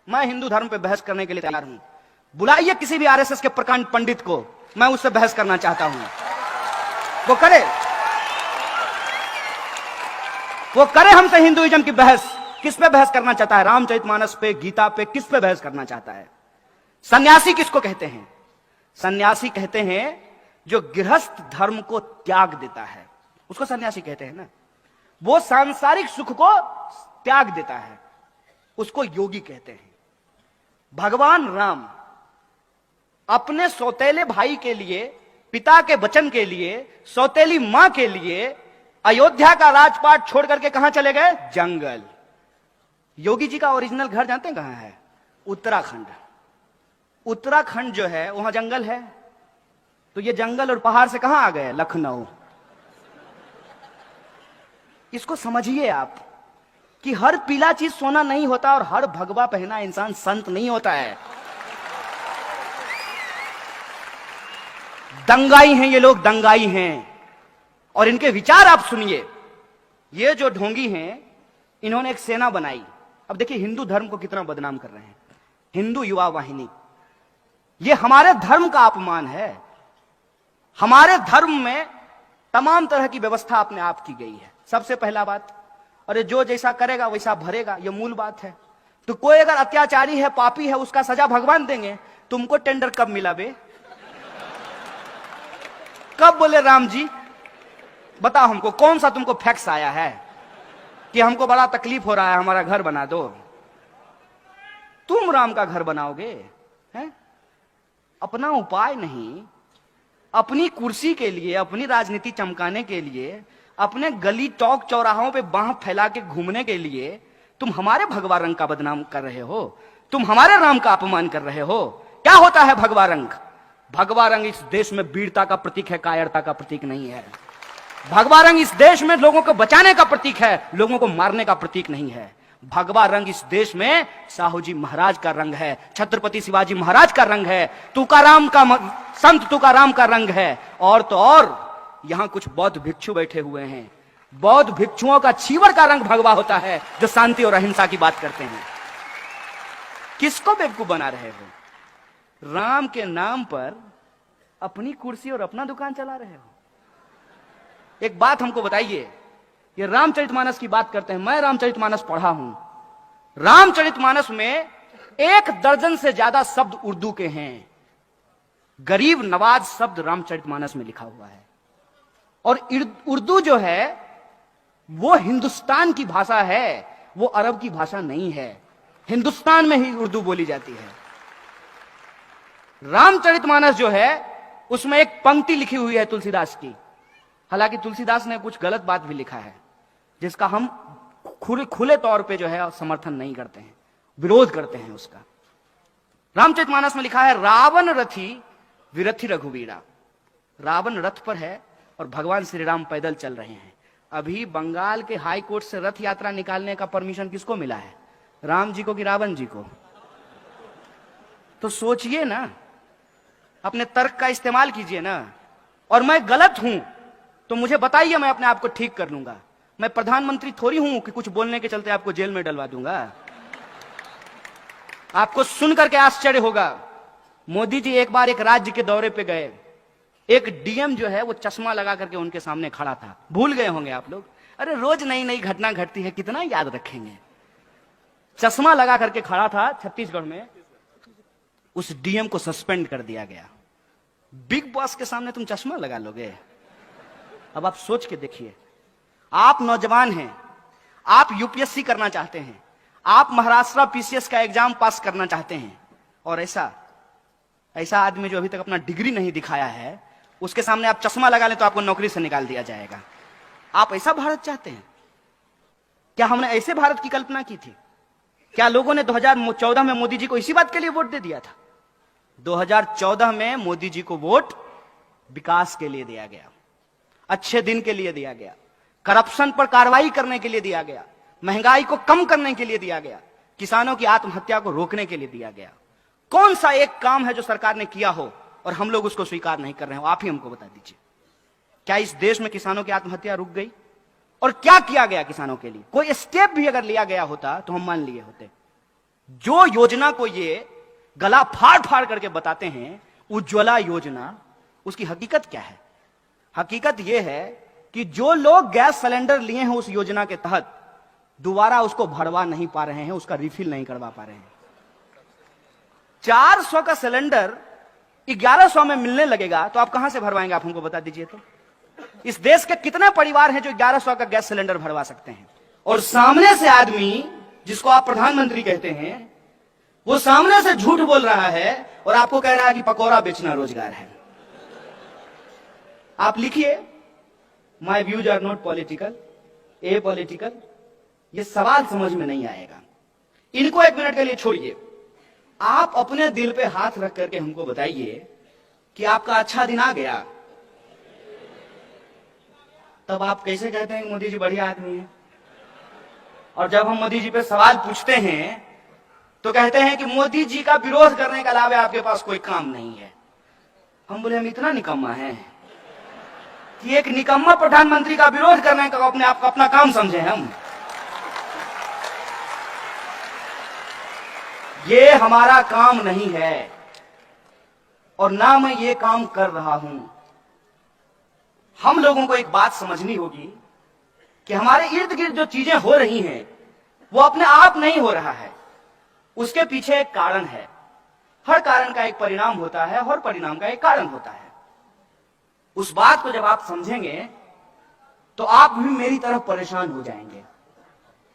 मैं हिंदू धर्म पे बहस करने के लिए तैयार हूं। बुलाइए किसी भी आरएसएस के प्रकांड पंडित को, मैं उससे बहस करना चाहता हूं। वो करे हमसे हिंदुइज्म की बहस। किस पे बहस करना चाहता है? रामचरितमानस पे, गीता पे, किस पे बहस करना चाहता है? सन्यासी किसको कहते हैं? सन्यासी कहते हैं जो गृहस्थ धर्म को त्याग देता है, उसको सन्यासी कहते हैं ना। वो सांसारिक सुख को त्याग देता है, उसको योगी कहते हैं। भगवान राम अपने सौतेले भाई के लिए, पिता के वचन के लिए, सौतेली मां के लिए अयोध्या का राजपाट छोड़ करके कहां चले गए? जंगल। योगी जी का ओरिजिनल घर जानते हैं कहां है? उत्तराखंड। उत्तराखंड जो है वहां जंगल है, तो ये जंगल और पहाड़ से कहां आ गए? लखनऊ। इसको समझिए आप कि हर पीला चीज सोना नहीं होता और हर भगवा पहना इंसान संत नहीं होता है। दंगाई हैं ये लोग, दंगाई हैं। और इनके विचार आप सुनिए। ये जो ढोंगी हैं, इन्होंने एक सेना बनाई। अब देखिए हिंदू धर्म को कितना बदनाम कर रहे हैं। हिंदू युवा वाहिनी, ये हमारे धर्म का अपमान है। हमारे धर्म में तमाम तरह की व्यवस्था अपने आप की गई है। सबसे पहला बात, अरे जो जैसा करेगा वैसा भरेगा, ये मूल बात है। तो कोई अगर अत्याचारी है, पापी है, उसका सजा भगवान देंगे। तुमको टेंडर कब मिला बे? कब बोले राम जी? बताओ हमको, कौन सा तुमको फैक्स आया है कि हमको बड़ा तकलीफ हो रहा है, हमारा घर बना दो? तुम राम का घर बनाओगे? हैं? अपना उपाय नहीं, अपनी कुर्सी के लिए, अपनी राजनीति चमकाने के लिए, अपने गली चौक चौराहों पे बांह फैला के घूमने के लिए तुम हमारे भगवा रंग का बदनाम कर रहे हो। तुम हमारे राम का अपमान कर रहे हो। क्या होता है भगवा रंग? भगवा रंग इस देश में वीरता का प्रतीक है, कायरता का प्रतीक नहीं है। भगवा रंग इस देश में लोगों को बचाने का प्रतीक है, लोगों को मारने का प्रतीक नहीं है। भगवा रंग इस देश में साहू जी महाराज का रंग है, छत्रपति शिवाजी महाराज का रंग है, तुकाराम का, संत तुकाराम का रंग है। और तो और यहां कुछ बौद्ध भिक्षु बैठे हुए हैं। बौद्ध भिक्षुओं का छीवर का रंग भगवा होता है, जो शांति और अहिंसा की बात करते हैं। किसको बेवकूफ बना रहे हो? राम के नाम पर अपनी कुर्सी और अपना दुकान चला रहे हो। एक बात हमको बताइए, ये रामचरितमानस की बात करते हैं। मैं रामचरितमानस पढ़ा हूं। रामचरितमानस में 1 दर्जन से ज्यादा शब्द उर्दू के हैं। गरीब नवाज शब्द रामचरितमानस में लिखा हुआ है। और उर्दू जो है वो हिंदुस्तान की भाषा है, वो अरब की भाषा नहीं है। हिंदुस्तान में ही उर्दू बोली जाती है। रामचरितमानस जो है उसमें एक पंक्ति लिखी हुई है तुलसीदास की। हालांकि तुलसीदास ने कुछ गलत बात भी लिखा है, जिसका हम खुले तौर पे जो है समर्थन नहीं करते हैं, विरोध करते हैं उसका। रामचरितमानस में लिखा है, रावण रथी विरथी रघुवीरा। रावण रथ पर है और भगवान श्री राम पैदल चल रहे हैं। अभी बंगाल के हाई कोर्ट से रथ यात्रा निकालने का परमिशन किसको मिला है? राम जी को कि रावण जी को? तो सोचिए ना, अपने तर्क का इस्तेमाल कीजिए ना। और मैं गलत हूं तो मुझे बताइए, मैं अपने आप को ठीक कर लूंगा। मैं प्रधानमंत्री थोड़ी हूं कि कुछ बोलने के चलते आपको जेल में डलवा दूंगा। आपको सुन करके आश्चर्य होगा, मोदी जी एक बार एक राज्य के दौरे पे गए। एक डीएम जो है वो चश्मा लगा करके उनके सामने खड़ा था। भूल गए होंगे आप लोग, अरे रोज नई नई घटना घटती है, कितना याद रखेंगे। चश्मा लगा करके खड़ा था छत्तीसगढ़ में। उस डीएम को सस्पेंड कर दिया गया। बिग बॉस के सामने तुम चश्मा लगा लोगे? अब आप सोच के देखिए। आप नौजवान हैं, आप यूपीएससी करना चाहते हैं, आप महाराष्ट्र पीसीएस का एग्जाम पास करना चाहते हैं, और ऐसा आदमी जो अभी तक अपना डिग्री नहीं दिखाया है, उसके सामने आप चश्मा लगा लें तो आपको नौकरी से निकाल दिया जाएगा। आप ऐसा भारत चाहते हैं क्या? हमने ऐसे भारत की कल्पना की थी क्या? लोगों ने 2014 में मोदी जी को इसी बात के लिए वोट दे दिया था। 2014 में मोदी जी को वोट विकास के लिए दिया गया, अच्छे दिन के लिए दिया गया, करप्शन पर कार्रवाई करने के लिए दिया गया, महंगाई को कम करने के लिए दिया गया, किसानों की आत्महत्या को रोकने के लिए दिया गया। कौन सा एक काम है जो सरकार ने किया हो और हम लोग उसको स्वीकार नहीं कर रहे हो? आप ही हमको बता दीजिए। क्या इस देश में किसानों की आत्महत्या रुक गई? और क्या किया गया किसानों के लिए? कोई स्टेप भी अगर लिया गया होता तो हम मान लिए होते। जो योजना को ये गला फाड़ फाड़ करके बताते हैं उज्ज्वला योजना, उसकी हकीकत क्या है? हकीकत यह है कि जो लोग गैस सिलेंडर लिए हैं उस योजना के तहत दोबारा उसको भरवा नहीं पा रहे हैं, उसका रिफिल नहीं करवा पा रहे हैं। 400 का सिलेंडर 1100 में मिलने लगेगा तो आप कहां से भरवाएंगे? आप हमको बता दीजिए तो। इस देश के कितने परिवार हैं जो 1100 का गैस सिलेंडर भरवा सकते हैं? और सामने से आदमी जिसको आप प्रधानमंत्री कहते हैं, वो सामने से झूठ बोल रहा है और आपको कह रहा है कि पकौड़ा बेचना रोजगार है। आप लिखिए, my views are not political, apolitical. ये सवाल समझ में नहीं आएगा। इनको 1 मिनट के लिए छोड़िए। आप अपने दिल पे हाथ रख करके हमको बताइए कि आपका अच्छा दिन आ गया, तब आप कैसे कहते हैं कि मोदी जी बढ़िया आदमी है? और जब हम मोदी जी पे सवाल पूछते हैं तो कहते हैं कि मोदी जी का विरोध करने के अलावा आपके पास कोई काम नहीं है। हम बोले हम इतना निकम्मा है कि एक निकम्मा प्रधानमंत्री का विरोध करने का अपने आप का अपना काम समझे हम? ये हमारा काम नहीं है और ना मैं ये काम कर रहा हूं। हम लोगों को एक बात समझनी होगी कि हमारे इर्द गिर्द जो चीजें हो रही हैं वो अपने आप नहीं हो रहा है, उसके पीछे एक कारण है। हर कारण का एक परिणाम होता है, हर परिणाम का एक कारण होता है। उस बात को जब आप समझेंगे तो आप भी मेरी तरफ परेशान हो जाएंगे।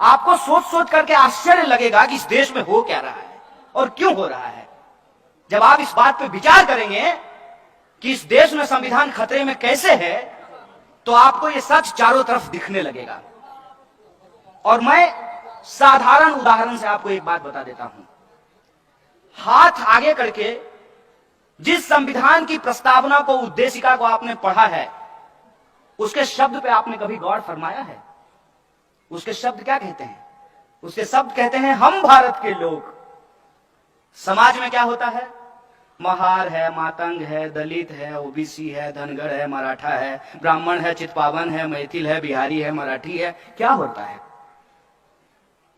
आपको सोच सोच करके आश्चर्य लगेगा कि इस देश में हो क्या रहा है और क्यों हो रहा है। जब आप इस बात पर विचार करेंगे कि इस देश में संविधान खतरे में कैसे है, तो आपको यह सच चारों तरफ दिखने लगेगा। और मैं साधारण उदाहरण से आपको एक बात बता देता हूं। हाथ आगे करके जिस संविधान की प्रस्तावना को, उद्देशिका को आपने पढ़ा है, उसके शब्द पे आपने कभी गौर फरमाया है? उसके शब्द क्या कहते हैं? उसके शब्द कहते हैं हम भारत के लोग। समाज में क्या होता है? महार है, मातंग है, दलित है, ओबीसी है, धनगर है, मराठा है, ब्राह्मण है, चितपावन है, मैथिल है, बिहारी है, मराठी है। क्या होता है?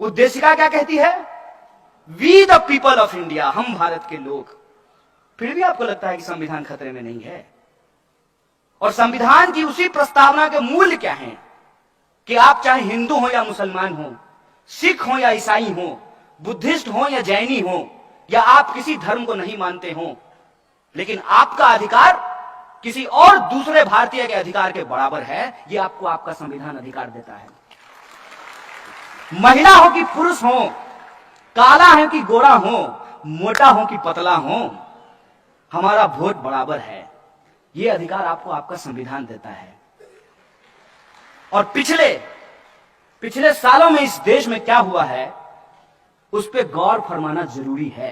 उद्देशिका क्या कहती है? We the people of India, हम भारत के लोग। फिर भी आपको लगता है कि संविधान खतरे में नहीं है। और संविधान की उसी प्रस्तावना के मूल्य क्या हैं कि आप चाहे हिंदू हो या मुसलमान हो, सिख हो या ईसाई हो, बुद्धिस्ट हो या जैनी हो, या आप किसी धर्म को नहीं मानते हो, लेकिन आपका अधिकार किसी और दूसरे भारतीय के अधिकार के बराबर है। यह आपको आपका संविधान अधिकार देता है। महिला हो कि पुरुष हो, काला है कि गोरा हो, मोटा हो कि पतला हो, हमारा वोट बराबर है। यह अधिकार आपको आपका संविधान देता है। और पिछले सालों में इस देश में क्या हुआ है उस पर गौर फरमाना जरूरी है।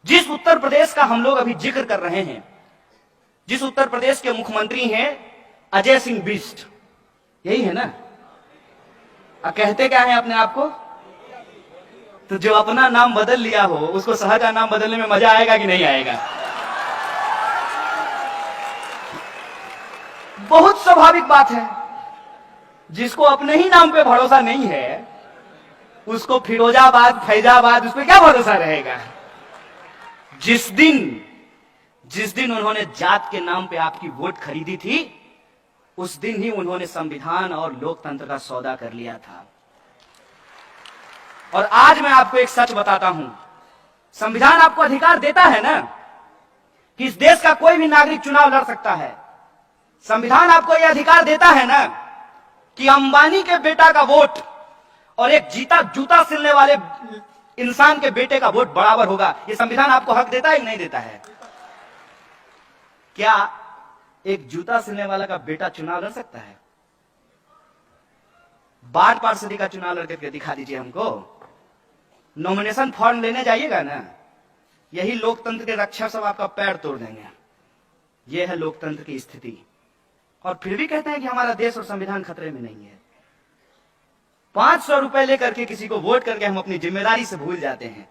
जिस उत्तर प्रदेश का हम लोग अभी जिक्र कर रहे हैं, जिस उत्तर प्रदेश के मुख्यमंत्री हैं अजय सिंह बिष्ट, यही है ना? कहते क्या है अपने आप को? तो जो अपना नाम बदल लिया हो उसको शहर का नाम बदलने में मजा आएगा कि नहीं आएगा? बहुत स्वाभाविक बात है। जिसको अपने ही नाम पे भरोसा नहीं है उसको फिरोजाबाद, फैजाबाद, उस पर क्या भरोसा रहेगा? जिस दिन उन्होंने जात के नाम पे आपकी वोट खरीदी थी, उस दिन ही उन्होंने संविधान और लोकतंत्र का सौदा कर लिया था। और आज मैं आपको एक सच बताता हूं। संविधान आपको अधिकार देता है ना कि इस देश का कोई भी नागरिक चुनाव लड़ सकता है। संविधान आपको यह अधिकार देता है ना कि अंबानी के बेटा का वोट और एक जूता सिलने वाले इंसान के बेटे का वोट बराबर होगा। यह संविधान आपको हक देता है कि नहीं देता है? क्या एक जूता सिलने वाला का बेटा चुनाव लड़ सकता है? वार्ड पार्षदी का चुनाव लड़ करके दिखा दीजिए हमको। नॉमिनेशन फॉर्म लेने जाइएगा ना, यही लोकतंत्र के रक्षक सब आपका पैर तोड़ देंगे। यह है लोकतंत्र की स्थिति। और फिर भी कहते हैं कि हमारा देश और संविधान खतरे में नहीं है। 500 रुपए लेकर के किसी को वोट करके हम अपनी जिम्मेदारी से भूल जाते हैं,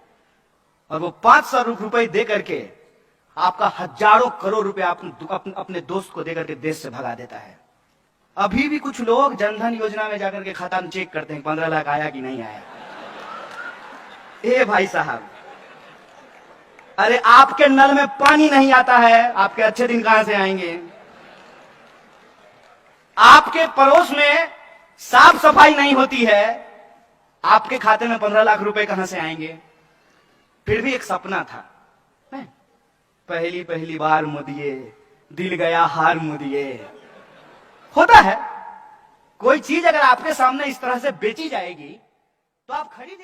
और वो 500 रुपए दे करके आपका हजारों करोड़ रुपए अपने दोस्त को देकर के देश से भगा देता है। अभी भी कुछ लोग जनधन योजना में जाकर के खाता चेक करते हैं 15 लाख आया कि नहीं आया। ए भाई साहब, अरे आपके नल में पानी नहीं आता है, आपके अच्छे दिन कहां से आएंगे? आपके पड़ोस में साफ सफाई नहीं होती है, आपके खाते में 15 लाख रुपए कहां से आएंगे? फिर भी एक सपना था, पहली पहली बार मुदिए, दिल गया हार मुदिए। होता है, कोई चीज अगर आपके सामने इस तरह से बेची जाएगी तो आप खरीद